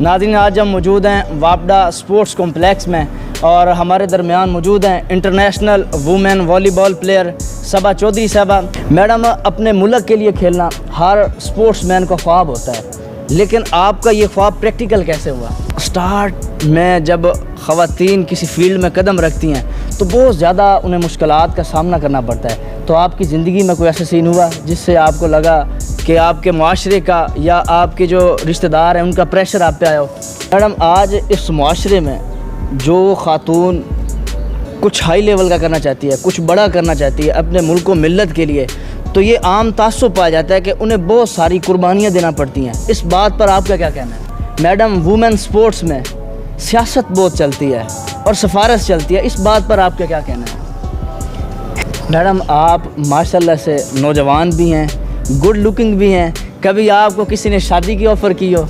नाज़रीन, आज हम मौजूद हैं वापडा स्पोर्ट्स कॉम्प्लेक्स में और हमारे दरमियान मौजूद हैं इंटरनेशनल वुमेन वॉलीबॉल प्लेयर सबा चौधरी साहबा। मैडम, अपने मुल्क के लिए खेलना हर स्पोर्ट्स मैन का ख्वाब होता है, लेकिन आपका ये ख्वाब प्रैक्टिकल कैसे हुआ? स्टार्ट में जब ख़वातीन किसी फील्ड में कदम रखती हैं तो बहुत ज़्यादा उन्हें मुश्किलात का सामना करना पड़ता है, तो आपकी ज़िंदगी में कोई ऐसा सीन हुआ जिससे आपको लगा कि आपके माशरे का या आपके जो रिश्तेदार हैं उनका प्रेशर आप पे आया हो? मैडम, आज इस माशरे में जो ख़ातून कुछ हाई लेवल का करना चाहती है, कुछ बड़ा करना चाहती है अपने मुल्क को मिल्लत के लिए, तो ये आम तासुब पाया जाता है कि उन्हें बहुत सारी कुर्बानियाँ देना पड़ती हैं। इस बात पर आपका क्या कहना है? मैडम, वुमेन स्पोर्ट्स में सियासत बहुत चलती है और सिफारिश चलती है, इस बात पर आपका क्या कहना है? मैडम, आप माशाल्लाह से नौजवान भी हैं, गुड लुकिंग भी हैं, कभी आपको किसी ने शादी की ऑफ़र की हो?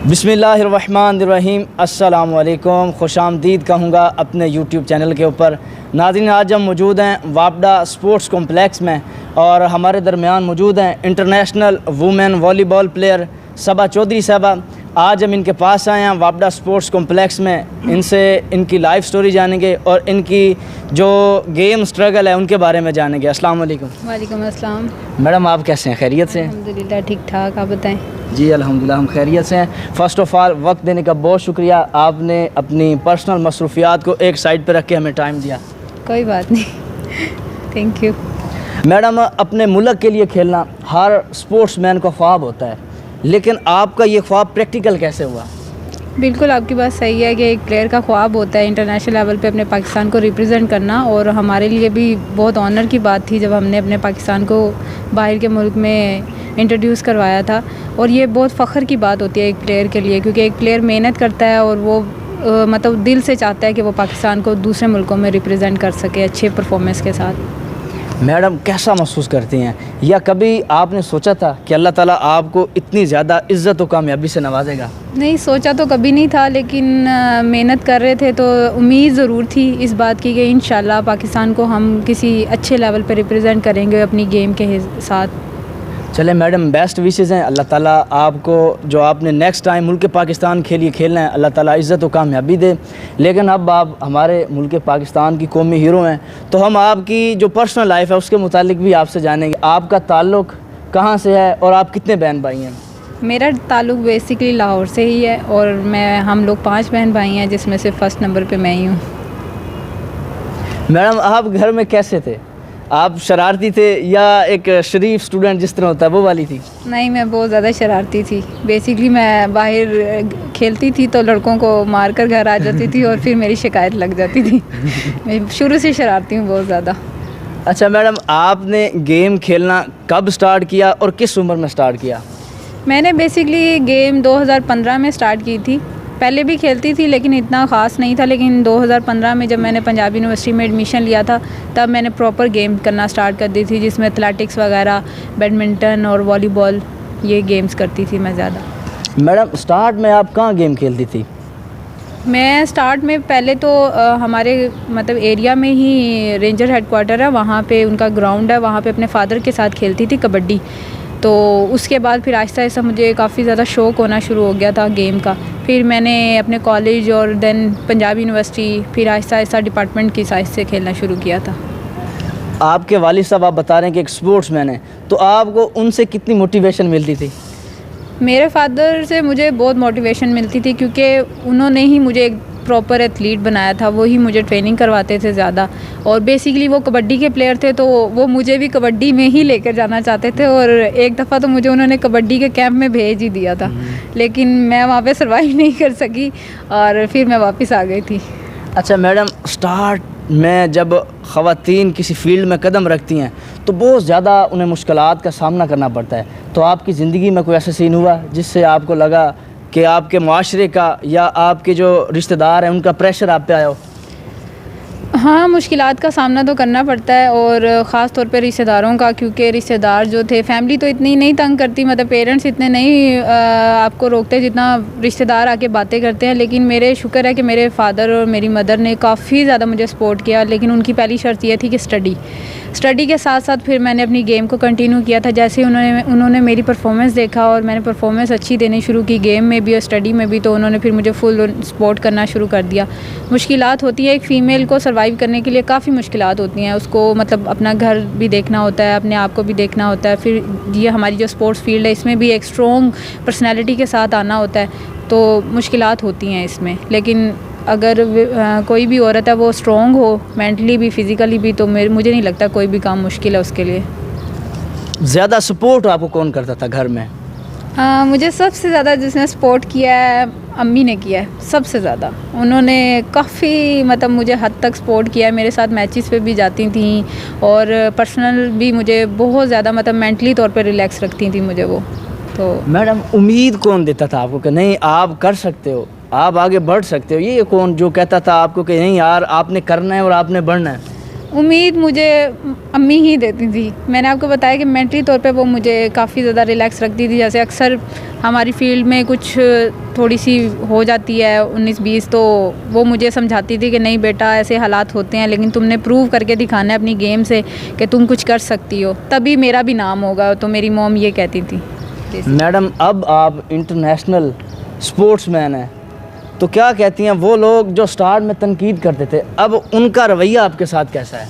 बिस्मिल्लाहिर्रहमानिर्रहीम, अस्सलाम वालेकुम, खुशामदीद कहूँगा अपने यूट्यूब चैनल के ऊपर। नाज़रीन, आज हम मौजूद हैं वापडा स्पोर्ट्स कॉम्प्लेक्स में और हमारे दरमियान मौजूद हैं इंटरनेशनल वुमेन वॉलीबॉल प्लेयर सबा चौधरी साहबा। आज हम इनके पास आए हैं वापडा स्पोर्ट्स कॉम्प्लेक्स में, इनसे इनकी लाइफ स्टोरी जानेंगे और इनकी जो गेम स्ट्रगल है उनके बारे में जानेंगे। अस्सलाम वालेकुम। वालेकुम अस्सलाम। मैडम, आप कैसे हैं? खैरियत से हैं? अल्हम्दुलिल्लाह ठीक ठाक, आप बताएं? जी अल्हम्दुलिल्लाह, हम खैरियत से हैं। फ़र्स्ट ऑफ़ ऑल, वक्त देने का बहुत शुक्रिया, आपने अपनी पर्सनल मसरूफियात को एक साइड पर रख के हमें टाइम दिया। कोई बात नहीं, थैंक यू। मैडम, अपने मुल्क के लिए खेलना हर स्पोर्ट्स मैन का ख्वाब होता है, लेकिन आपका ये ख्वाब प्रैक्टिकल कैसे हुआ? बिल्कुल आपकी बात सही है कि एक प्लेयर का ख्वाब होता है इंटरनेशनल लेवल पे अपने पाकिस्तान को रिप्रेजेंट करना, और हमारे लिए भी बहुत ऑनर की बात थी जब हमने अपने पाकिस्तान को बाहर के मुल्क में इंट्रोड्यूस करवाया था। और ये बहुत फ़ख्र की बात होती है एक प्लेयर के लिए, क्योंकि एक प्लेयर मेहनत करता है और वो मतलब दिल से चाहता है कि वो पाकिस्तान को दूसरे मुल्कों में रिप्रेजेंट कर सके अच्छे परफॉर्मेंस के साथ। मैडम, कैसा महसूस करती हैं, या कभी आपने सोचा था कि अल्लाह ताला आपको इतनी ज़्यादा इज़्ज़त और कामयाबी से नवाजेगा? नहीं, सोचा तो कभी नहीं था, लेकिन मेहनत कर रहे थे तो उम्मीद ज़रूर थी इस बात की कि इंशाल्लाह पाकिस्तान को हम किसी अच्छे लेवल पर रिप्रेजेंट करेंगे अपनी गेम के साथ। चले मैडम, बेस्ट विशेज़ हैं, अल्लाह ताला आपको जो आपने नेक्स्ट टाइम मुल्क पाकिस्तान के लिए खेलना है अल्लाह ताला इज़्ज़त और कामयाबी दे। लेकिन अब आप हमारे मुल्क पाकिस्तान की कौमी हीरो हैं, तो हम आपकी जो पर्सनल लाइफ है उसके मुतालिक भी आपसे जानेंगे। आपका ताल्लुक़ कहाँ से है और आप कितने बहन भाई हैं? मेरा ताल्लुक़ बेसिकली लाहौर से ही है और हम लोग 5 बहन भाई हैं, जिसमें से फ़र्स्ट नंबर पे मैं ही हूँ। मैडम, आप घर में कैसे थे? आप शरारती थे या एक शरीफ स्टूडेंट जिस तरह होता है वो वाली थी? नहीं, मैं बहुत ज़्यादा शरारती थी। बेसिकली मैं बाहर खेलती थी तो लड़कों को मार कर घर आ जाती थी और फिर मेरी शिकायत लग जाती थी। मैं शुरू से शरारती हूँ बहुत ज़्यादा। अच्छा मैडम, आपने गेम खेलना कब स्टार्ट किया और किस उम्र में स्टार्ट किया? मैंने बेसिकली गेम 2015 में स्टार्ट की थी। पहले भी खेलती थी लेकिन इतना ख़ास नहीं था, लेकिन 2015 में जब मैंने पंजाब यूनिवर्सिटी में एडमिशन लिया था तब मैंने प्रॉपर गेम करना स्टार्ट कर दी थी, जिसमें एथलेटिक्स वगैरह, बैडमिंटन और वॉलीबॉल, ये गेम्स करती थी मैं ज़्यादा। मैडम, स्टार्ट में आप कहाँ गेम खेलती थी? मैं स्टार्ट में पहले तो हमारे मतलब एरिया में ही रेंजर हेडक्वार्टर है, वहाँ पे उनका ग्राउंड है, वहाँ पे अपने फादर के साथ खेलती थी कबड्डी। तो उसके बाद फिर आहिस्ता आहिस्ता मुझे काफ़ी ज़्यादा शौक़ होना शुरू हो गया था गेम का। फिर मैंने अपने कॉलेज और देन पंजाब यूनिवर्सिटी, फिर आहिस्ता आहिस्ता डिपार्टमेंट की साइड से खेलना शुरू किया था। आपके वालिद साहब आप बता रहे हैं कि एक स्पोर्ट्स मैन है, तो आपको उनसे कितनी मोटिवेशन मिलती थी? मेरे फादर से मुझे बहुत मोटिवेशन मिलती थी, क्योंकि उन्होंने ही मुझे एक प्रॉपर एथलीट बनाया था, वो ही मुझे ट्रेनिंग करवाते थे ज़्यादा। और बेसिकली वो कबड्डी के प्लेयर थे, तो वो मुझे भी कबड्डी में ही लेकर जाना चाहते थे, और एक दफ़ा तो मुझे उन्होंने कबड्डी के कैंप में भेज ही दिया था, लेकिन मैं वहाँ पे सर्वाइव नहीं कर सकी और फिर मैं वापस आ गई थी। अच्छा मैडम, स्टार्ट में जब ख़वातीन किसी फील्ड में कदम रखती हैं तो बहुत ज़्यादा उन्हें मुश्किलात का सामना करना पड़ता है, तो आपकी ज़िंदगी में कोई ऐसा सीन हुआ जिससे आपको लगा कि आपके माशरे का या आपके जो रिश्तेदार हैं उनका प्रेशर आप पे आया हो? हाँ, मुश्किलात का सामना तो करना पड़ता है, और ख़ास तौर पे रिश्तेदारों का, क्योंकि रिश्तेदार जो थे, फैमिली तो इतनी नहीं तंग करती, मतलब पेरेंट्स इतने नहीं आपको रोकते जितना रिश्तेदार आके बातें करते हैं। लेकिन मेरे शुक्र है कि मेरे फादर और मेरी मदर ने काफ़ी ज़्यादा मुझे सपोर्ट किया, लेकिन उनकी पहली शर्त ये थी कि स्टडी के साथ साथ फिर मैंने अपनी गेम को कंटिन्यू किया था। जैसे उन्होंने मेरी परफॉर्मेंस देखा और मैंने परफॉर्मेंस अच्छी देनी शुरू की गेम में भी और स्टडी में भी, तो उन्होंने फिर मुझे फुल सपोर्ट करना शुरू कर दिया। मुश्किलात होती है, एक फ़ीमेल को सर्वाइव करने के लिए काफ़ी मुश्किलात होती हैं। उसको मतलब अपना घर भी देखना होता है, अपने आप को भी देखना होता है। फिर ये हमारी जो स्पोर्ट्स फील्ड है इसमें भी एक स्ट्रॉन्ग पर्सनैलिटी के साथ आना होता है, तो मुश्किलात होती हैं इसमें। लेकिन अगर कोई भी औरत है वो स्ट्रॉन्ग हो मेंटली भी फिज़िकली भी, तो मुझे नहीं लगता कोई भी काम मुश्किल है उसके लिए। ज़्यादा सपोर्ट आपको कौन करता था घर में? मुझे सबसे ज़्यादा जिसने सपोर्ट किया है अम्मी ने किया है, सबसे ज़्यादा। उन्होंने काफ़ी मतलब मुझे हद तक सपोर्ट किया है, मेरे साथ मैचेस पे भी जाती थी और पर्सनल भी मुझे बहुत ज़्यादा मतलब मेंटली तौर पे रिलैक्स रखती थी मुझे वो। तो मैडम उम्मीद कौन देता था आपको कि नहीं आप कर सकते हो, आप आगे बढ़ सकते हो? ये कौन जो कहता था आपको कि नहीं यार आपने करना है और आपने बढ़ना है? उम्मीद मुझे अम्मी ही देती थी। मैंने आपको बताया कि मेंटली तौर पे वो मुझे काफ़ी ज़्यादा रिलैक्स रखती थी। जैसे अक्सर हमारी फ़ील्ड में कुछ थोड़ी सी हो जाती है 19-20, तो वो मुझे समझाती थी कि नहीं बेटा ऐसे हालात होते हैं, लेकिन तुमने प्रूव करके दिखाना है अपनी गेम से कि तुम कुछ कर सकती हो, तभी मेरा भी नाम होगा। तो मेरी मॉम ये कहती थी। मैडम अब आप इंटरनेशनल स्पोर्ट्समैन हैं, तो क्या कहती हैं वो लोग जो स्टार्ट में तनकीद करते थे, अब उनका रवैया आपके साथ कैसा है?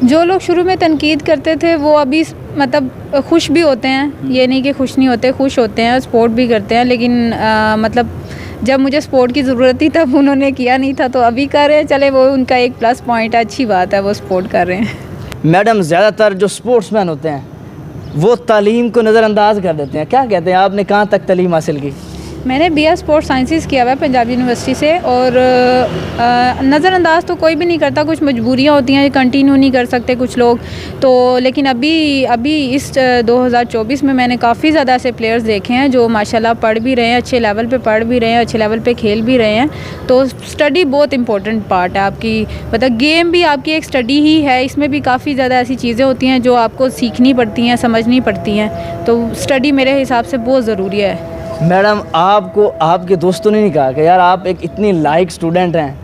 जो लोग शुरू में तनकीद करते थे वो अभी मतलब खुश भी होते हैं, ये नहीं कि खुश नहीं होते, खुश होते हैं, सपोर्ट भी करते हैं। लेकिन मतलब जब मुझे सपोर्ट की ज़रूरत थी तब उन्होंने किया नहीं था, तो अभी कर रहे हैं, चले वो उनका एक प्लस पॉइंट है, अच्छी बात है, वो सपोर्ट कर रहे हैं। मैडम ज़्यादातर जो स्पोर्ट्समैन होते हैं वो तालीम को नज़रअंदाज कर देते हैं, क्या कहते हैं आपने कहाँ तक तालीम हासिल की? मैंने BA स्पोर्ट्स साइंसेस किया हुआ है पंजाब यूनिवर्सिटी से, और नज़रअंदाज तो कोई भी नहीं करता, कुछ मजबूरियाँ होती हैं, कंटिन्यू नहीं कर सकते कुछ लोग तो। लेकिन अभी इस 2024 में मैंने काफ़ी ज़्यादा ऐसे प्लेयर्स देखे हैं जो माशाल्लाह पढ़ भी रहे हैं, अच्छे लेवल पे पढ़ भी रहे हैं, अच्छे लेवल पे खेल भी रहे हैं। तो स्टडी बहुत इंपॉर्टेंट पार्ट है आपकी, मतलब गेम भी आपकी एक स्टडी ही है। इसमें भी काफ़ी ज़्यादा ऐसी चीज़ें होती हैं जो आपको सीखनी पड़ती हैं, समझनी पड़ती हैं, तो स्टडी मेरे हिसाब से बहुत ज़रूरी है। मैडम आपको आपके दोस्तों ने नहीं कहा कि यार आप एक इतनी लायक स्टूडेंट हैं,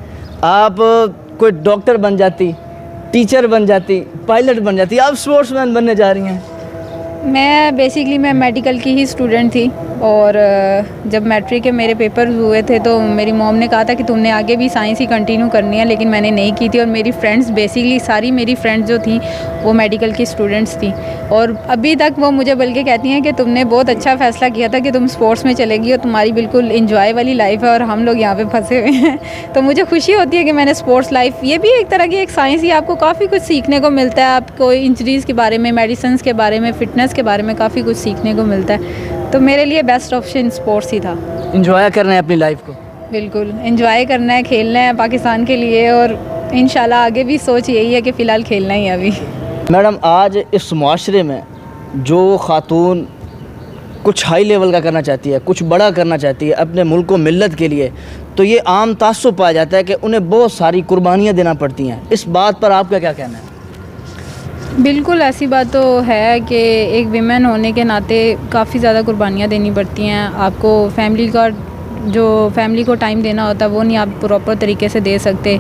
आप कोई डॉक्टर बन जाती, टीचर बन जाती, पायलट बन जाती, आप स्पोर्ट्समैन बनने जा रही हैं? मैं मेडिकल की ही स्टूडेंट थी, और जब मैट्रिक के मेरे पेपर हुए थे तो मेरी मॉम ने कहा था कि तुमने आगे भी साइंस ही कंटिन्यू करनी है, लेकिन मैंने नहीं की थी। और मेरी फ्रेंड्स बेसिकली सारी मेरी फ्रेंड्स जो थी वो मेडिकल की स्टूडेंट्स थी, और अभी तक वो मुझे बल्कि कहती हैं कि तुमने बहुत अच्छा फ़ैसला किया था कि तुम स्पोर्ट्स में चलेगी और तुम्हारी बिल्कुल इंजॉय वाली लाइफ है, और हम लोग यहाँ पे फंसे हुए हैं। तो मुझे खुशी होती है कि मैंने स्पोर्ट्स लाइफ, ये भी एक तरह की एक साइंस ही, आपको काफ़ी कुछ सीखने को मिलता है, आपको इंजरीज़ के बारे में, मेडिसिन के बारे में, फ़िटनेस के बारे में काफ़ी कुछ सीखने को मिलता है। तो मेरे लिए बेस्ट ऑप्शन स्पोर्ट्स ही था। इंजॉय करना है अपनी लाइफ को? बिल्कुल इंजॉय करना है, खेलना है पाकिस्तान के लिए, और इंशाल्लाह आगे भी सोच यही है कि फ़िलहाल खेलना ही है अभी। मैडम आज इस मुआशरे में जो ख़ातून कुछ हाई लेवल का करना चाहती है, कुछ बड़ा करना चाहती है अपने मुल्क को मिल्लत के लिए, तो ये आम तासुब पाया जाता है कि उन्हें बहुत सारी कुर्बानियाँ देना पड़ती हैं। इस बात पर आपका क्या कहना है? बिल्कुल ऐसी बात तो है कि एक विमेन होने के नाते काफ़ी ज़्यादा कुर्बानियाँ देनी पड़ती हैं। आपको फैमिली को टाइम देना होता है वो नहीं आप प्रॉपर तरीके से दे सकते।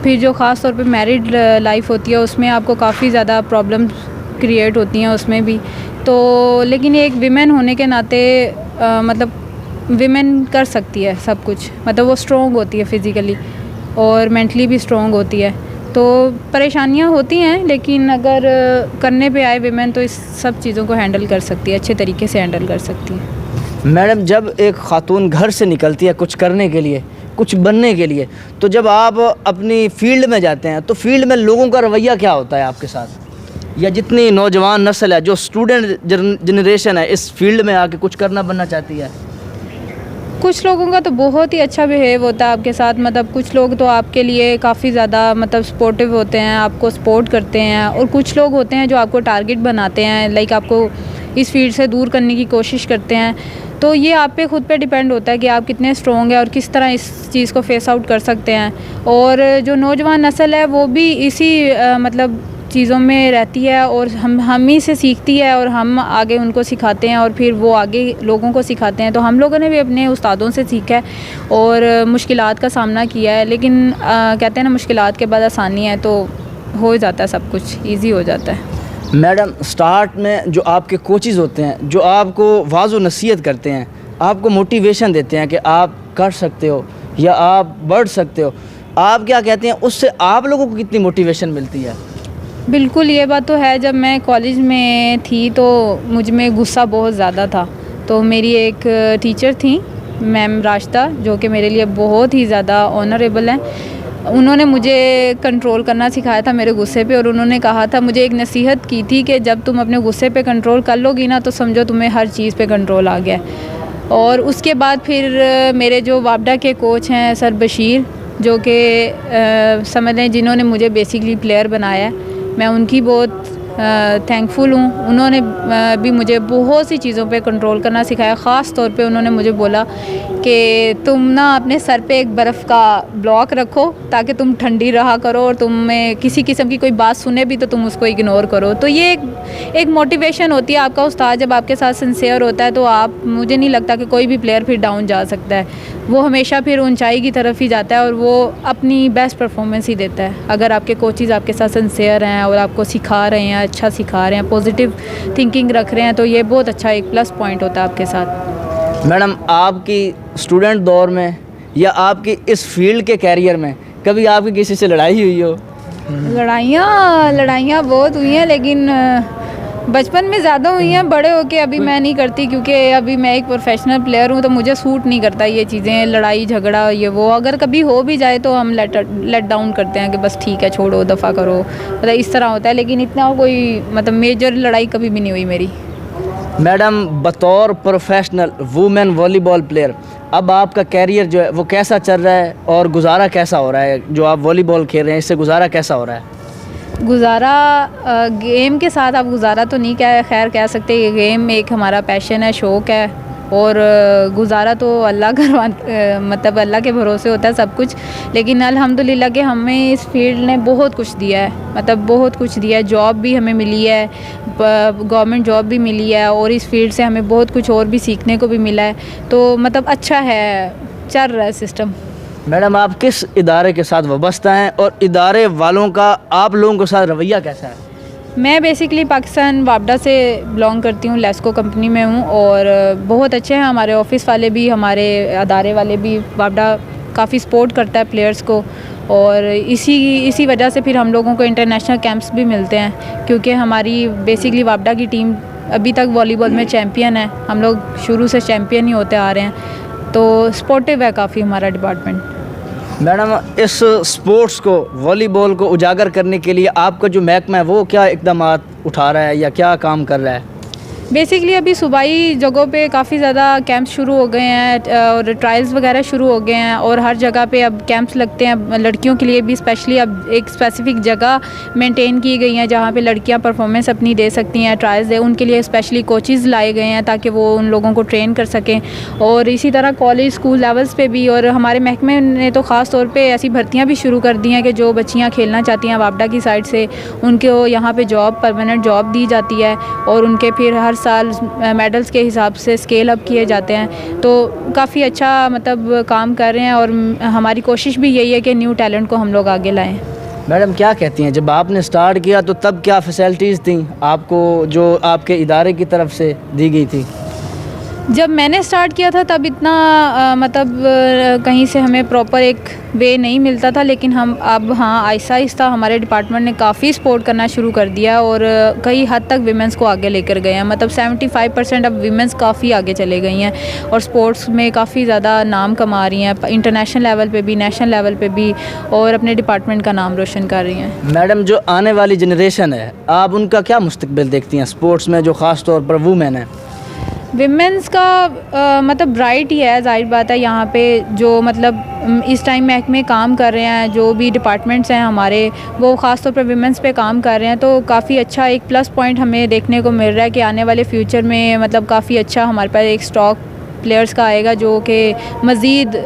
फिर जो ख़ास तौर पे मैरिड लाइफ होती है उसमें आपको काफ़ी ज़्यादा प्रॉब्लम्स क्रिएट होती हैं उसमें भी। तो लेकिन एक विमेन होने के नाते मतलब विमेन कर सकती है सब कुछ, मतलब वो स्ट्रॉन्ग होती है फिज़िकली और मेंटली भी स्ट्रॉन्ग होती है। तो परेशानियां होती हैं, लेकिन अगर करने पे आए विमेन तो इस सब चीज़ों को हैंडल कर सकती है, अच्छे तरीके से हैंडल कर सकती है। मैडम जब एक ख़ातून घर से निकलती है कुछ करने के लिए, कुछ बनने के लिए, तो जब आप अपनी फ़ील्ड में जाते हैं तो फील्ड में लोगों का रवैया क्या होता है आपके साथ, या जितनी नौजवान नस्ल है जो स्टूडेंट जनरेशन है इस फील्ड में आके कुछ करना बनना चाहती है? कुछ लोगों का तो बहुत ही अच्छा बिहेव होता है आपके साथ, मतलब कुछ लोग तो आपके लिए काफ़ी ज़्यादा मतलब सपोर्टिव होते हैं, आपको सपोर्ट करते हैं, और कुछ लोग होते हैं जो आपको टारगेट बनाते हैं, लाइक आपको इस फील्ड से दूर करने की कोशिश करते हैं। तो ये आप पे खुद पे डिपेंड होता है कि आप कितने स्ट्रॉन्ग हैं और किस तरह इस चीज़ को फेस आउट कर सकते हैं। और जो नौजवान नस्ल है वो भी इसी मतलब चीज़ों में रहती है और हम ही से सीखती है, और हम आगे उनको सिखाते हैं और फिर वो आगे लोगों को सिखाते हैं। तो हम लोगों ने भी अपने उस्तादों से सीखा है और मुश्किलात का सामना किया है, लेकिन कहते हैं ना मुश्किलात के बाद आसानी है, तो हो जाता है, सब कुछ ईजी हो जाता है। मैडम, स्टार्ट में जो आपके कोचेज़ होते हैं, जो आपको वाज़ो नसीहत करते हैं, आपको मोटिवेशन देते हैं कि आप कर सकते हो या आप बढ़ सकते हो, आप क्या कहते हैं, उससे आप लोगों को कितनी मोटिवेशन मिलती है? बिल्कुल, ये बात तो है। जब मैं कॉलेज में थी तो मुझ में गुस्सा बहुत ज़्यादा था। तो मेरी एक टीचर थी मैम राशिदा, जो कि मेरे लिए बहुत ही ज़्यादा ऑनरेबल हैं। उन्होंने मुझे कंट्रोल करना सिखाया था मेरे गुस्से पे, और उन्होंने कहा था, मुझे एक नसीहत की थी कि जब तुम अपने गुस्से पे कंट्रोल कर लोगी ना, तो समझो तुम्हें हर चीज़ पे कंट्रोल आ गया। और उसके बाद फिर मेरे जो वापडा के कोच हैं सर बशीर, जो कि समझ लें जिन्होंने मुझे बेसिकली प्लेयर बनाया है, मैं उनकी बहुत थैंकफुल हूँ। उन्होंने भी मुझे बहुत सी चीज़ों पे कंट्रोल करना सिखाया। ख़ास तौर पे उन्होंने मुझे बोला कि तुम ना अपने सर पे एक बर्फ़ का ब्लॉक रखो ताकि तुम ठंडी रहा करो, और तुम्हें किसी किस्म की कोई बात सुने भी तो तुम उसको इग्नोर करो। तो ये एक मोटिवेशन होती है। आपका उस्ताद जब आपके साथ सिंसियर होता है तो मुझे नहीं लगता कि कोई भी प्लेयर फिर डाउन जा सकता है। वो हमेशा फिर ऊंचाई की तरफ ही जाता है और वो अपनी बेस्ट परफॉर्मेंस ही देता है। अगर आपके कोचेज़ आपके साथ सिंसियर हैं और आपको सिखा रहे हैं, अच्छा सिखा रहे हैं, पॉजिटिव थिंकिंग रख रहे हैं, तो ये बहुत अच्छा एक प्लस पॉइंट होता है आपके साथ। मैडम, आपकी स्टूडेंट दौर में या आपकी इस फील्ड के कैरियर में कभी आपकी किसी से लड़ाई हुई हो? लड़ाइयाँ बहुत हुई हैं, लेकिन बचपन में ज़्यादा हुई हैं। बड़े होके अभी मैं नहीं करती, क्योंकि अभी मैं एक प्रोफेशनल प्लेयर हूँ, तो मुझे सूट नहीं करता ये चीज़ें, लड़ाई झगड़ा ये वो। अगर कभी हो भी जाए तो हम लेट डाउन करते हैं कि बस ठीक है, छोड़ो, दफ़ा करो, मतलब इस तरह होता है। लेकिन इतना कोई मतलब मेजर लड़ाई कभी भी नहीं हुई मेरी। मैडम, बतौर प्रोफेशनल वुमेन वॉलीबॉल प्लेयर अब आपका कैरियर जो है वो कैसा चल रहा है और गुजारा कैसा हो रहा है? जो आप वॉलीबॉल खेल रहे हैं, इससे गुजारा कैसा हो रहा है? गुजारा गेम के साथ आप गुजारा तो नहीं खैर कह सकते। ये गेम एक हमारा पैशन है, शौक़ है, और गुजारा तो अल्लाह मतलब अल्लाह के भरोसे होता है सब कुछ। लेकिन अल्हम्दुलिल्लाह कि हमें इस फील्ड ने बहुत कुछ दिया है, मतलब बहुत कुछ दिया है। जॉब भी हमें मिली है, गवर्नमेंट जॉब भी मिली है, और इस फील्ड से हमें बहुत कुछ और भी सीखने को भी मिला है। तो मतलब अच्छा है, चल रहा है सिस्टम। मैडम, आप किस इदारे के साथ वाबस्ता हैं और इदारे वालों का आप लोगों के साथ रवैया कैसा है? मैं बेसिकली पाकिस्तान वापडा से बिलोंग करती हूँ, लेस्को कंपनी में हूँ, और बहुत अच्छे हैं हमारे ऑफिस वाले भी, हमारे अदारे वाले भी। वापडा काफ़ी सपोर्ट करता है प्लेयर्स को, और इसी वजह से फिर हम लोगों को इंटरनेशनल कैंप्स भी मिलते हैं, क्योंकि हमारी बेसिकली वापडा की टीम अभी तक वॉलीबॉल में चैम्पियन है। हम लोग शुरू से चैम्पियन ही होते आ रहे हैं, तो सपोर्टिव है काफ़ी हमारा डिपार्टमेंट। मैडम, इस स्पोर्ट्स को, वॉलीबॉल को उजागर करने के लिए आपका जो महकमा है वो क्या इक़दामात उठा रहा है या क्या काम कर रहा है? बेसिकली अभी सूबाई जगहों पे काफ़ी ज़्यादा कैंप्स शुरू हो गए हैं, और ट्रायल्स वगैरह शुरू हो गए हैं, और हर जगह पे अब कैंप्स लगते हैं लड़कियों के लिए भी। स्पेशली अब एक स्पेसिफ़िक जगह मेंटेन की गई है जहाँ पे लड़कियाँ परफॉर्मेंस अपनी दे सकती हैं, ट्रायल्स दे। उनके लिए स्पेशली कोचेज़ लाए गए हैं ताकि वो उन लोगों को ट्रेन कर सकें। और इसी तरह कॉलेज स्कूल लेवल्स पे भी, और हमारे महकमे ने तो ख़ास तौर पर ऐसी भर्तियाँ भी शुरू कर दी हैं कि जो बच्चियाँ खेलना चाहती हैं वापडा की साइड से, उनको यहाँ पर जॉब, परमानेंट जॉब दी जाती है, और उनके फिर हर साल मेडल्स के हिसाब से स्केल अप किए जाते हैं। तो काफ़ी अच्छा मतलब काम कर रहे हैं, और हमारी कोशिश भी यही है कि न्यू टैलेंट को हम लोग आगे लाएं। मैडम, क्या कहती हैं, जब आपने स्टार्ट किया तो तब क्या फैसिलिटीज़ थी आपको जो आपके इदारे की तरफ से दी गई थी? जब मैंने स्टार्ट किया था तब इतना मतलब कहीं से हमें प्रॉपर एक वे नहीं मिलता था, लेकिन हम अब आहिस्ता आहिस्ता हमारे डिपार्टमेंट ने काफ़ी सपोर्ट करना शुरू कर दिया, और कई हद तक वीमेंस को आगे लेकर गए हैं। मतलब 75% अब वीमेंस काफ़ी आगे चले गई हैं, और स्पोर्ट्स में काफ़ी ज़्यादा नाम कमा रही हैं, इंटरनेशनल लेवल पे भी, नेशनल लेवल पे भी, और अपने डिपार्टमेंट का नाम रोशन कर रही हैं। मैडम, जो आने वाली जनरेशन है, आप उनका क्या मुस्तकबिल देखती हैं स्पोर्ट्स में, जो ख़ास तौर पर वुमेन है? विमेंस का मतलब ब्राइट ही है, जाहिर बात है। यहाँ पे जो मतलब इस टाइम महकमे काम कर रहे हैं, जो भी डिपार्टमेंट्स हैं हमारे, वो ख़ास तौर पर विमेंस पे काम कर रहे हैं, तो काफ़ी अच्छा एक प्लस पॉइंट हमें देखने को मिल रहा है कि आने वाले फ्यूचर में मतलब काफ़ी अच्छा हमारे पास एक स्टॉक प्लेयर्स का आएगा, जो कि मज़ीद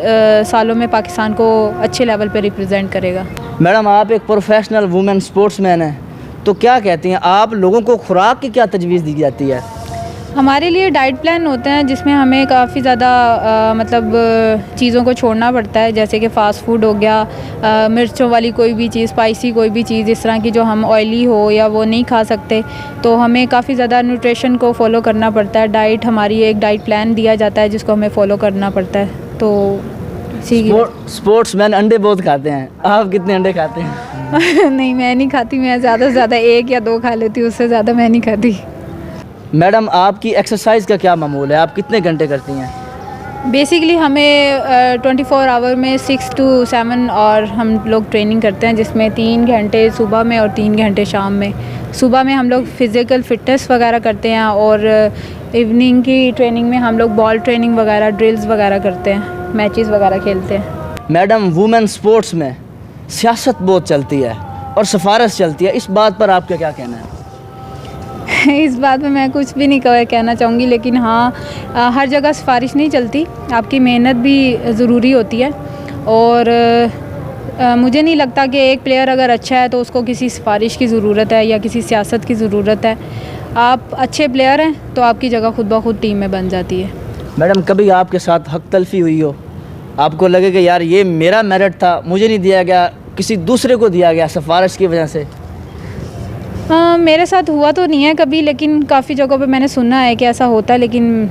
सालों में पाकिस्तान को अच्छे लेवल पे रिप्रेजेंट करेगा। मैडम, आप एक प्रोफेशनल वुमेन स्पोर्ट्समैन हैं, तो क्या कहती हैं आप लोगों को खुराक की क्या तजवीज़ दी जाती है? हमारे लिए डाइट प्लान होते हैं जिसमें हमें काफ़ी ज़्यादा मतलब चीज़ों को छोड़ना पड़ता है, जैसे कि फ़ास्ट फूड हो गया, मिर्चों वाली कोई भी चीज़, स्पाइसी कोई भी चीज़ इस तरह की जो हम ऑयली हो या वो नहीं खा सकते। तो हमें काफ़ी ज़्यादा न्यूट्रिशन को फॉलो करना पड़ता है। डाइट हमारी एक डाइट प्लान दिया जाता है जिसको हमें फॉलो करना पड़ता है। तो स्पोर्ट्समैन अंडे बहुत खाते हैं, आप कितने अंडे खाते हैं? नहीं, मैं नहीं खाती, मैं ज़्यादा से ज़्यादा 1 या 2 खा लेती हूँ, उससे ज़्यादा मैं नहीं खाती। मैडम आपकी एक्सरसाइज का क्या मामूल है, आप कितने घंटे करती हैं? बेसिकली हमें 24 आवर में 6 to 7 और हम लोग ट्रेनिंग करते हैं, जिसमें 3 घंटे सुबह में और 3 घंटे शाम में। सुबह में हम लोग फ़िज़िकल फ़िटनेस वगैरह करते हैं और इवनिंग की ट्रेनिंग में हम लोग बॉल ट्रेनिंग वगैरह, ड्रिल्स वगैरह करते हैं, मैचेस वगैरह खेलते हैं। मैडम वुमेन स्पोर्ट्स में सियासत बहुत चलती है और सिफारिश चलती है, इस बात पर आपका क्या कहना है? इस बात में मैं कुछ भी नहीं कहना चाहूँगी, लेकिन हाँ, हर जगह सिफारिश नहीं चलती, आपकी मेहनत भी ज़रूरी होती है। और मुझे नहीं लगता कि एक प्लेयर अगर अच्छा है तो उसको किसी सिफारिश की ज़रूरत है या किसी सियासत की ज़रूरत है। आप अच्छे प्लेयर हैं तो आपकी जगह खुद ब खुद टीम में बन जाती है। मैडम कभी आपके साथ हक तलफी हुई हो, आपको लगे कि यार ये मेरा मेरिट था, मुझे नहीं दिया गया, किसी दूसरे को दिया गया सिफारिश की वजह से? मेरे साथ हुआ तो नहीं है कभी, लेकिन काफ़ी जगहों पे मैंने सुना है कि ऐसा होता है, लेकिन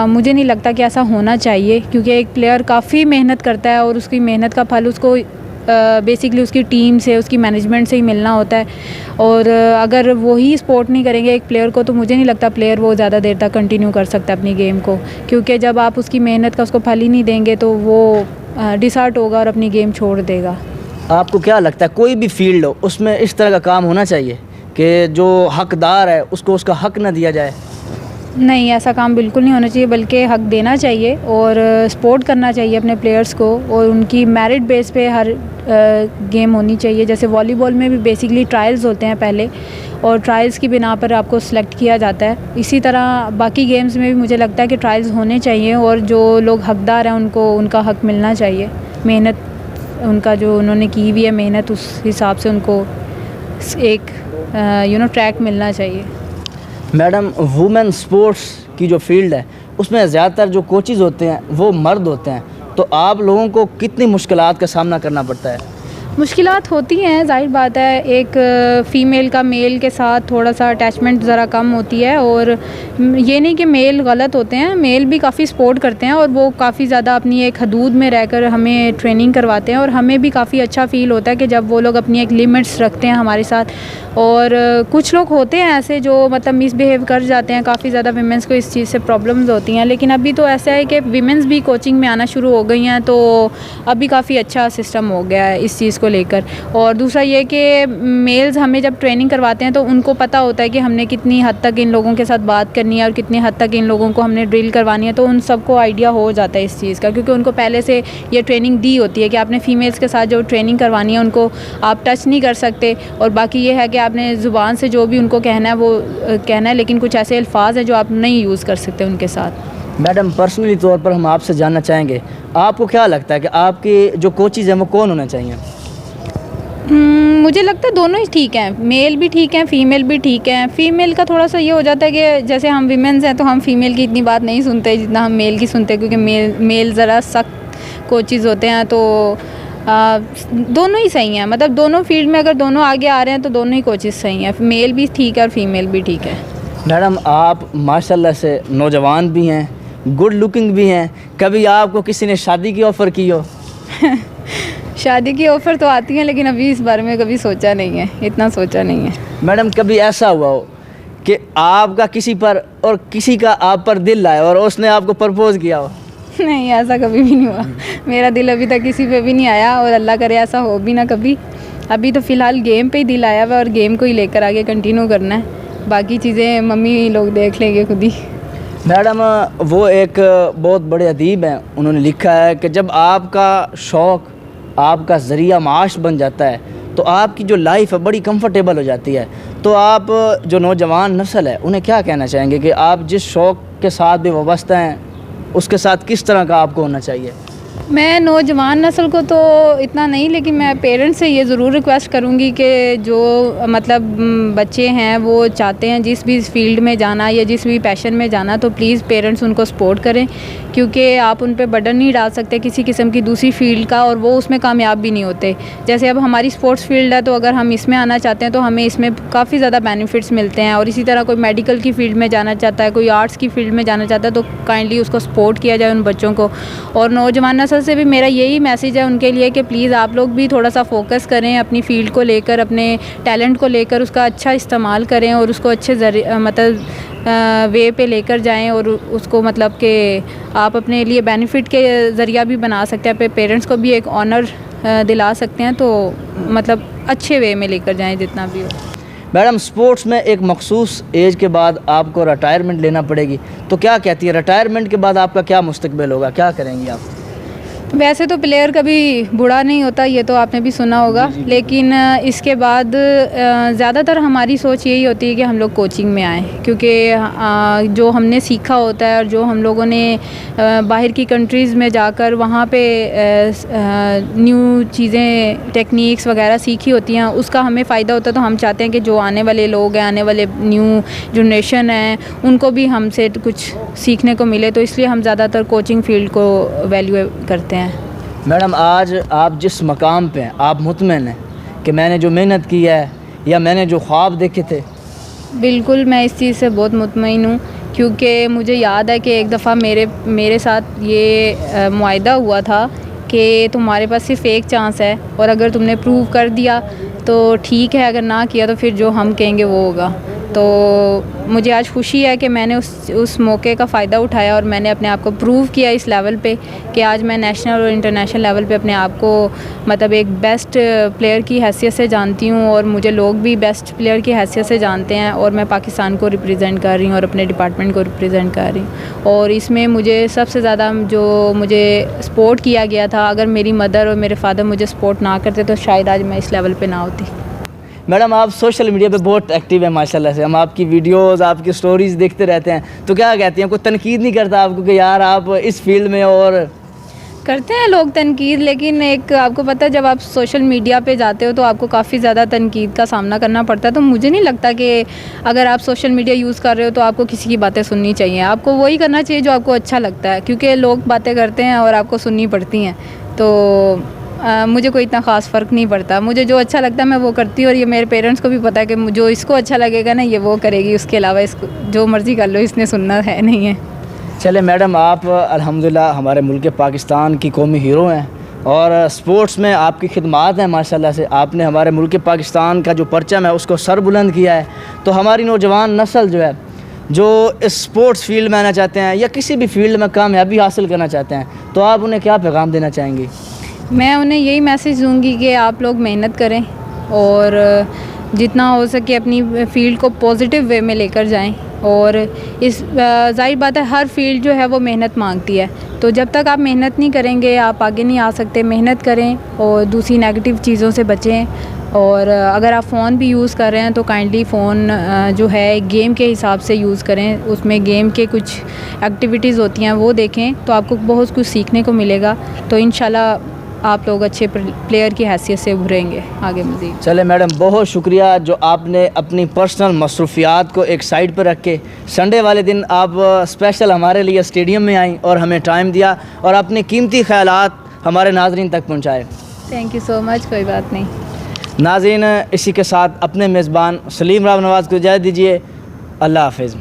मुझे नहीं लगता कि ऐसा होना चाहिए, क्योंकि एक प्लेयर काफ़ी मेहनत करता है और उसकी मेहनत का फल उसको बेसिकली उसकी टीम से, उसकी मैनेजमेंट से ही मिलना होता है। और अगर वही सपोर्ट नहीं करेंगे एक प्लेयर को, तो मुझे नहीं लगता प्लेयर वो ज़्यादा देर तक कंटिन्यू कर सकता अपनी गेम को, क्योंकि जब आप उसकी मेहनत का उसको फल ही नहीं देंगे तो वो डिसहार्ट होगा और अपनी गेम छोड़ देगा। आपको क्या लगता है कोई भी फील्ड हो उसमें इस तरह का काम होना चाहिए कि जो हकदार है उसको उसका हक ना दिया जाए? नहीं, ऐसा काम बिल्कुल नहीं होना चाहिए, बल्कि हक देना चाहिए और सपोर्ट करना चाहिए अपने प्लेयर्स को, और उनकी मेरिट बेस पे हर गेम होनी चाहिए। जैसे वॉलीबॉल में भी बेसिकली ट्रायल्स होते हैं पहले, और ट्रायल्स की बिना पर आपको सिलेक्ट किया जाता है। इसी तरह बाकी गेम्स में भी मुझे लगता है कि ट्रायल्स होने चाहिए और जो लोग हकदार हैं उनको उनका हक मिलना चाहिए। मेहनत उनका जो उन्होंने की हुई है मेहनत, उस हिसाब से उनको एक ट्रैक मिलना चाहिए। मैडम वुमेन स्पोर्ट्स की जो फील्ड है उसमें ज़्यादातर जो कोचेज़ होते हैं वो मर्द होते हैं, तो आप लोगों को कितनी मुश्किलात का सामना करना पड़ता है? मुश्किलात होती हैं, जाहिर बात है, एक फ़ीमेल का मेल के साथ थोड़ा सा अटैचमेंट ज़रा कम होती है। और ये नहीं कि मेल गलत होते हैं, मेल भी काफ़ी सपोर्ट करते हैं और वो काफ़ी ज़्यादा अपनी एक हदूद में रहकर हमें ट्रेनिंग करवाते हैं, और हमें भी काफ़ी अच्छा फ़ील होता है कि जब वो लोग अपनी एक लिमिट्स रखते हैं हमारे साथ। और कुछ लोग होते हैं ऐसे जो मतलब मिसबिहेव कर जाते हैं, काफ़ी ज़्यादा वीमेंस को इस चीज़ से प्रॉब्लम्स होती हैं, लेकिन अभी तो ऐसा है कि वीमेंस भी कोचिंग में आना शुरू हो गई हैं, तो अभी काफ़ी अच्छा सिस्टम हो गया है इस चीज़ को लेकर। और दूसरा ये कि मेल्स हमें जब ट्रेनिंग करवाते हैं तो उनको पता होता है कि हमने कितनी हद तक इन लोगों के साथ बात करनी है और कितनी हद तक इन लोगों को हमने ड्रिल करवानी है, तो उन सबको आइडिया हो जाता है इस चीज़ का, क्योंकि उनको पहले से ये ट्रेनिंग दी होती है कि आपने फ़ीमेल्स के साथ जो ट्रेनिंग करवानी है उनको आप टच नहीं कर सकते। और बाकी ये है कि आपने ज़ुबान से जो भी उनको कहना है वो कहना है, लेकिन कुछ ऐसे अल्फाज हैं जो आप नहीं यूज़ कर सकते उनके साथ। मैडम पर्सनली तौर पर हम आपसे जानना चाहेंगे, आपको क्या लगता है कि आपके जो कोचेज़ हैं वो कौन होने चाहिए? मुझे लगता है दोनों ही ठीक हैं, मेल भी ठीक हैं, फ़ीमेल भी ठीक हैं। फ़ीमेल का थोड़ा सा ये हो जाता है कि जैसे हम वीमेंस हैं तो हम फ़ीमेल की इतनी बात नहीं सुनते जितना हम मेल की सुनते हैं, क्योंकि मेल ज़रा सख्त कोचेज़ होते हैं। तो दोनों ही सही हैं, मतलब दोनों फील्ड में अगर दोनों आगे आ रहे हैं तो दोनों ही कोचेज़ सही हैं, मेल भी ठीक है और फीमेल भी ठीक है। मैडम आप माशाल्लाह से नौजवान भी हैं, गुड लुकिंग भी हैं, कभी आपको किसी ने शादी की ऑफ़र की हो? शादी की ऑफ़र तो आती हैं, लेकिन अभी इस बारे में कभी सोचा नहीं है, इतना सोचा नहीं है। मैडम कभी ऐसा हुआ हो कि आपका किसी पर और किसी का आप पर दिल आया और उसने आपको प्रपोज़ किया हो? नहीं, ऐसा कभी भी नहीं हुआ, मेरा दिल अभी तक किसी पे भी नहीं आया और अल्लाह करे ऐसा हो भी ना कभी। अभी तो फ़िलहाल गेम पे ही दिल आया हुआ और गेम को ही लेकर आगे कंटिन्यू करना है, बाकी चीज़ें मम्मी लोग देख लेंगे खुद ही। मैडम वो एक बहुत बड़े अदीब हैं, उन्होंने लिखा है कि जब आपका शौक़ आपका ज़रिया माश बन जाता है तो आपकी जो लाइफ है बड़ी कंफर्टेबल हो जाती है। तो आप जो नौजवान नस्ल है उन्हें क्या कहना चाहेंगे कि आप जिस शौक़ के साथ भी वाबस्ता हैं उसके साथ किस तरह का आपको होना चाहिए? मैं नौजवान नस्ल को तो इतना नहीं, लेकिन मैं पेरेंट्स से ये ज़रूर रिक्वेस्ट करूँगी कि जो मतलब बच्चे हैं वो चाहते हैं जिस भी फील्ड में जाना या जिस भी पैशन में जाना, तो प्लीज़ पेरेंट्स उनको सपोर्ट करें, क्योंकि आप उन पे बर्डन नहीं डाल सकते किसी किस्म की दूसरी फील्ड का, और वो उसमें कामयाब भी नहीं होते। जैसे अब हमारी स्पोर्ट्स फील्ड है, तो अगर हम इसमें आना चाहते हैं तो हमें इसमें काफ़ी ज़्यादा बेनिफिट्स मिलते हैं, और इसी तरह कोई मेडिकल की फ़ील्ड में जाना चाहता है, कोई आर्ट्स की फ़ील्ड में जाना चाहता है, तो काइंडली उसको सपोर्ट किया जाए उन बच्चों को। और नौजवान नस्ल से भी मेरा यही मैसेज है उनके लिए कि प्लीज़ आप लोग भी थोड़ा सा फोकस करें अपनी फ़ील्ड को लेकर, अपने टैलेंट को लेकर उसका अच्छा इस्तेमाल करें और उसको अच्छे मतलब वे पे लेकर जाएं, और उसको मतलब कि आप अपने लिए बेनिफिट के ज़रिया भी बना सकते हैं, अपने पेरेंट्स को भी एक ऑनर दिला सकते हैं, तो मतलब अच्छे वे में लेकर जाएं जितना भी हो। मैडम, स्पोर्ट्स में एक मखसूस एज के बाद आपको रिटायरमेंट लेना पड़ेगी, तो क्या कहती है रिटायरमेंट के बाद आपका क्या मुस्तकबिल होगा, क्या करेंगी आप? वैसे तो प्लेयर कभी बूढ़ा नहीं होता, ये तो आपने भी सुना होगा, लेकिन इसके बाद ज़्यादातर हमारी सोच यही होती है कि हम लोग कोचिंग में आएँ, क्योंकि जो हमने सीखा होता है और जो हम लोगों ने बाहर की कंट्रीज़ में जाकर वहाँ पे न्यू चीज़ें टेक्निक्स वगैरह सीखी होती हैं, उसका हमें फ़ायदा होता है। तो हम चाहते हैं कि जो आने वाले लोग हैं, आने वाले न्यू जनरेशन है, उनको भी हमसे कुछ सीखने को मिले, तो इसलिए हम ज़्यादातर कोचिंग फील्ड को वैल्यू करते हैं। मैडम, आज आप जिस मकाम पे हैं, आप मुतमईन हैं कि मैंने जो मेहनत की है या मैंने जो ख्वाब देखे थे? बिल्कुल, मैं इस चीज़ से बहुत मुतमईन हूँ, क्योंकि मुझे याद है कि एक दफ़ा मेरे साथ ये मुआहदा हुआ था कि तुम्हारे पास सिर्फ एक चांस है, और अगर तुमने प्रूव कर दिया तो ठीक है, अगर ना किया तो फिर जो हम कहेंगे वो होगा। तो मुझे आज खुशी है कि मैंने उस मौके का फ़ायदा उठाया और मैंने अपने आप को प्रूव किया इस लेवल पे कि आज मैं नेशनल और इंटरनेशनल लेवल पे अपने आप को मतलब एक बेस्ट प्लेयर की हैसियत से जानती हूँ, और मुझे लोग भी बेस्ट प्लेयर की हैसियत से जानते हैं, और मैं पाकिस्तान को रिप्रेजेंट कर रही हूँ और अपने डिपार्टमेंट को रिप्रेजेंट कर रही हूँ। और इसमें मुझे सबसे ज़्यादा जो मुझे सपोर्ट किया गया था, अगर मेरी मदर और मेरे फादर मुझे सपोर्ट ना करते तो शायद आज मैं इस लेवल पर ना होती। मैडम, आप सोशल मीडिया पे बहुत एक्टिव है माशाल्लाह से, हम आपकी वीडियोस, आपकी स्टोरीज़ देखते रहते हैं, तो क्या कहती हैं, कोई तनकीद नहीं करता आपको कि यार आप इस फील्ड में? और करते हैं लोग तनकीद, लेकिन एक आपको पता है जब आप सोशल मीडिया पे जाते हो तो आपको काफ़ी ज़्यादा तनकीद का सामना करना पड़ता है। तो मुझे नहीं लगता कि अगर आप सोशल मीडिया यूज़ कर रहे हो तो आपको किसी की बातें सुननी चाहिए, आपको वही करना चाहिए जो आपको अच्छा लगता है, क्योंकि लोग बातें करते हैं और आपको सुननी पड़ती हैं। तो मुझे कोई इतना ख़ास फ़र्क नहीं पड़ता, मुझे जो अच्छा लगता है मैं वो करती हूँ, और ये मेरे पेरेंट्स को भी पता है कि जो इसको अच्छा लगेगा ना ये वो करेगी, उसके अलावा इसको जो मर्ज़ी कर लो, इसने सुनना है नहीं है। चले मैडम, आप अल्हम्दुलिल्लाह हमारे मुल्क पाकिस्तान की कौमी हीरो हैं, और स्पोर्ट्स में आपकी खिदमात हैं माशाल्लाह से। आपने हमारे मुल्क पाकिस्तान का जो परचम है उसको सर बुलंद किया है। तो हमारी नौजवान नस्ल जो है, जो इस स्पोर्ट्स फील्ड में आना चाहते हैं या किसी भी फील्ड में कामयाबी हासिल करना चाहते हैं, तो आप उन्हें क्या पैगाम देना चाहेंगी? मैं उन्हें यही मैसेज दूंगी कि आप लोग मेहनत करें और जितना हो सके अपनी फ़ील्ड को पॉजिटिव वे में लेकर जाएं, और इस ज़ाहिर बात है हर फील्ड जो है वो मेहनत मांगती है, तो जब तक आप मेहनत नहीं करेंगे आप आगे नहीं आ सकते। मेहनत करें और दूसरी नेगेटिव चीज़ों से बचें, और अगर आप फ़ोन भी यूज़ कर रहे हैं तो काइंडली फ़ोन जो है गेम के हिसाब से यूज़ करें, उसमें गेम के कुछ एक्टिविटीज़ होती हैं वो देखें, तो आपको बहुत कुछ सीखने को मिलेगा। तो इंशाल्लाह आप लोग अच्छे प्लेयर की हैसियत से उभरेंगे आगे मज़ीद। चले मैडम, बहुत शुक्रिया जो आपने अपनी पर्सनल मसरूफियात को एक साइड पर रख के संडे वाले दिन आप स्पेशल हमारे लिए स्टेडियम में आई और हमें टाइम दिया और अपने कीमती ख्यालात हमारे नाजरीन तक पहुँचाए। Thank you so much. कोई बात नहीं नाज़रीन, इसी के साथ अपने मेज़बान सलीम राव नवाज़ को इजाज़त दीजिए। अल्लाह हाफ़िज़।